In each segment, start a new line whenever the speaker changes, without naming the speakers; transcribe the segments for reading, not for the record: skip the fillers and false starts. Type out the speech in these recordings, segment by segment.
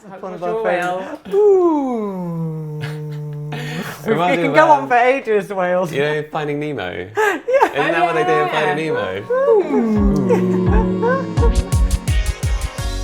One of our favourites. Ooh. We can go on for ages, Wales.
You know, Finding Nemo?
Yeah.
Isn't that what they do in Finding Nemo?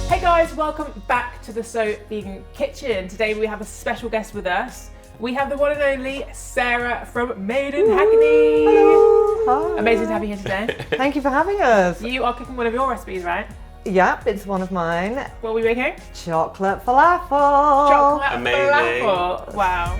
Hey guys, welcome back to the So Vegan Kitchen. Today we have a special guest with us. We have the one and only Sarah from Made In Hackney.
Hello. Hi.
Amazing to have you here today.
Thank you for having us.
You are cooking one of your recipes, right?
Yep, it's one of mine.
What are we making?
Chocolate falafel.
Chocolate
Amazing.
falafel. Wow.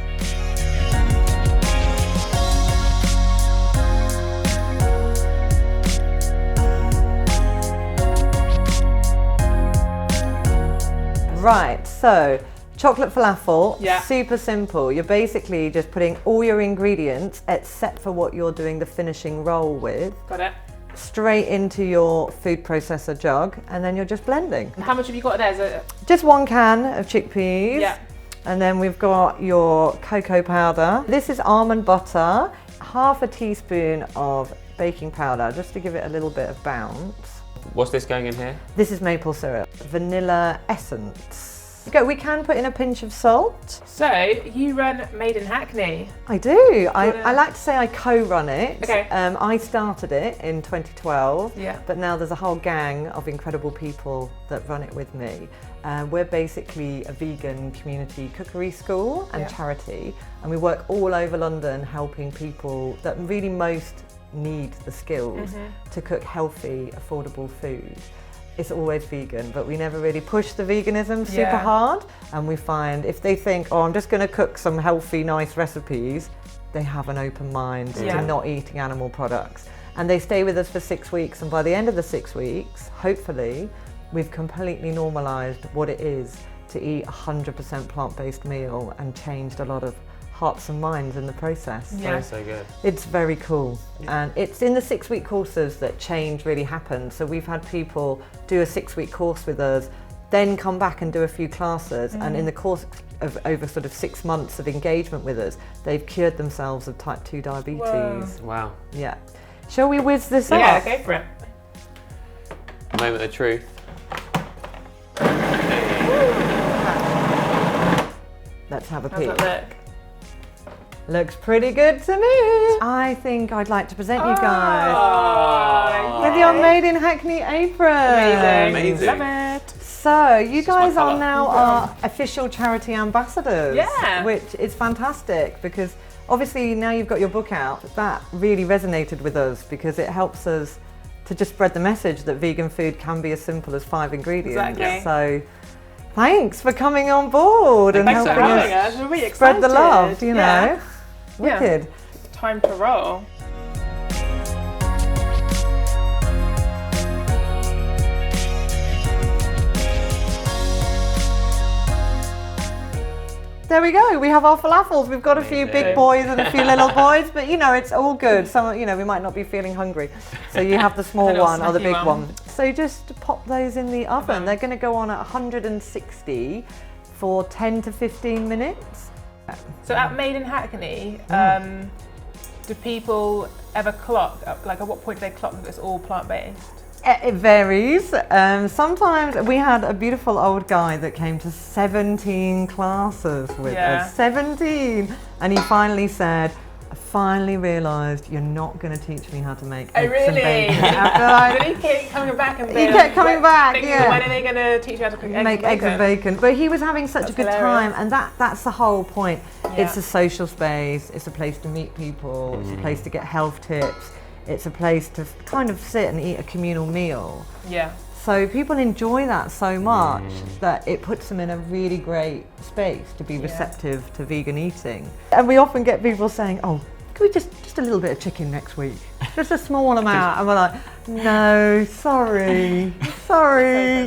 Right, so chocolate falafel,
Yeah.
super simple. You're basically just putting all your ingredients, except for what you're doing the finishing roll with,
Got it.
straight into your food processor jug, and then you're just blending.
How much have you got there? Is it...
Just 1 can of chickpeas.
Yeah.
And then we've got your cocoa powder. This is almond butter, half a teaspoon of baking powder, just to give it a little bit of bounce.
What's this going in here?
This is maple syrup, vanilla essence. We can put in a pinch of salt.
So, you run Made In Hackney.
I do. I
wanna-
like to say I co-run it.
Okay.
I started it in 2012,
Yeah.
but now there's a whole gang of incredible people that run it with me. We're basically a vegan community cookery school and
Yeah.
charity, and we work all over London helping people that really most need the skills to cook healthy, affordable food. It's always vegan, but we never really push the veganism super
Yeah.
hard. And we find if they think, oh, I'm just going to cook some healthy, nice recipes, they have an open mind
Yeah.
to not eating animal products. And they stay with us for 6 weeks. And by the end of the 6 weeks, hopefully, we've completely normalised what it is to eat a 100% plant-based meal and changed a lot of hearts and minds in the process.
Yeah.
So good.
It's very cool. And it's in the 6-week courses that change really happens. So we've had people do a 6-week course with us, then come back and do a few classes. And in the course of over sort of 6 months of engagement with us, they've cured themselves of type 2 diabetes.
Whoa.
Wow.
Yeah. Shall we whiz this
Yeah,
up?
go for it.
Moment of truth.
Let's have a
How's
peek.
that look?
Looks pretty good to me. I think I'd like to present you guys
Oh,
with your Made in Hackney apron.
Amazing.
Love it.
So you guys
my
are
colour.
now our official charity ambassadors,
Yeah.
which is fantastic because obviously now you've got your book out. That really resonated with us because it helps us to just spread the message that vegan food can be as simple as 5 ingredients.
Exactly.
So thanks for coming on board and
Thanks for
helping
having
us
We're really
spread
excited.
the love, you
Yeah.
know. Wicked.
Time to roll.
There we go. We have our falafels. We've got a few big
Amazing.
boys and a few little boys, but you know, it's all good. Some, you know, we might not be feeling hungry. So you have the small
little
one or the
snacky
big
one.
one. So just pop those in the oven. They're going to go on at 160 for 10 to 15 minutes.
So at Made in Hackney, do people ever clock? Like at what point do they clock that it's all plant-based?
It varies. Sometimes we had a beautiful old guy that came to 17 classes with
Yeah.
us. 17! And he finally said, I finally realised you're not going to teach me how to make
Oh
eggs and
really?
bacon. After I
Did he keep coming back and
He
being
kept coming back,
thinking,
yeah.
When are they going to teach you how to cook
make eggs and bacon. But he was having such
That's
a good
hilarious.
time, and that's the whole point.
Yeah.
It's a social space, it's a place to meet people, it's a place to get health tips, it's a place to kind of sit and eat a communal meal.
Yeah.
So people enjoy that so much that it puts them in a really great space to be receptive to vegan eating. And we often get people saying, oh, can we just a little bit of chicken next week? Just a small amount. And we're like, no, sorry.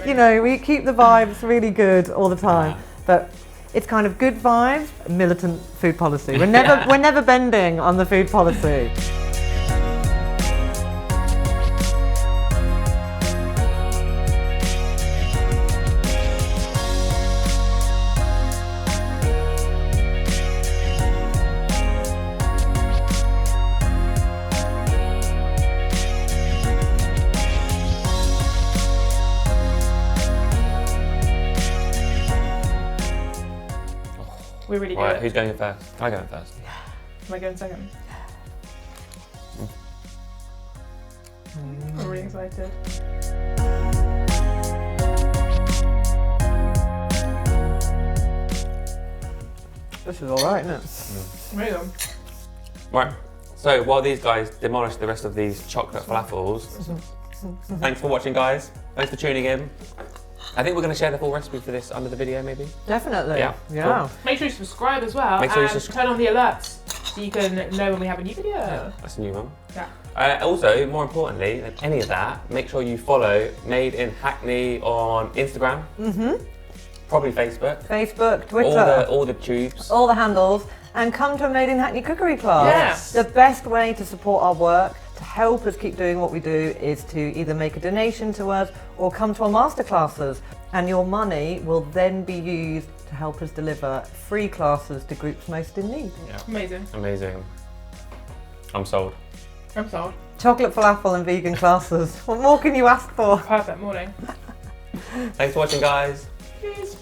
You know, we keep the vibes really good all the time. But it's kind of good vibes, militant food policy. We're never bending on the food policy.
We're really
Right,
good.
who's going in first? Can I go in first?
Am I going second? I'm really excited.
This is all right, isn't it?
Really good.
Right, so while these guys demolish the rest of these chocolate falafels, thanks for watching, guys. Thanks for tuning in. I think we're going to share the full recipe for this under the video, maybe.
Definitely.
Yeah.
Yeah.
Make sure you subscribe as well.
Make sure you
and
subscribe.
turn on the alerts so you can know when we have a new video.
That's a new one.
Yeah.
Also, more importantly than any of that, make sure you follow Made in Hackney on Instagram. Probably Facebook.
Facebook, Twitter,
All the tubes.
all the handles, and come to a Made in Hackney cookery class.
Yes.
The best way to support our work, to help us keep doing what we do, is to either make a donation to us or come to our masterclasses. And your money will then be used to help us deliver free classes to groups most in need.
Yeah.
Amazing.
Amazing. I'm sold.
I'm sold.
Chocolate falafel and vegan classes. What more can you ask for?
Perfect morning.
Thanks for watching, guys.
Cheers.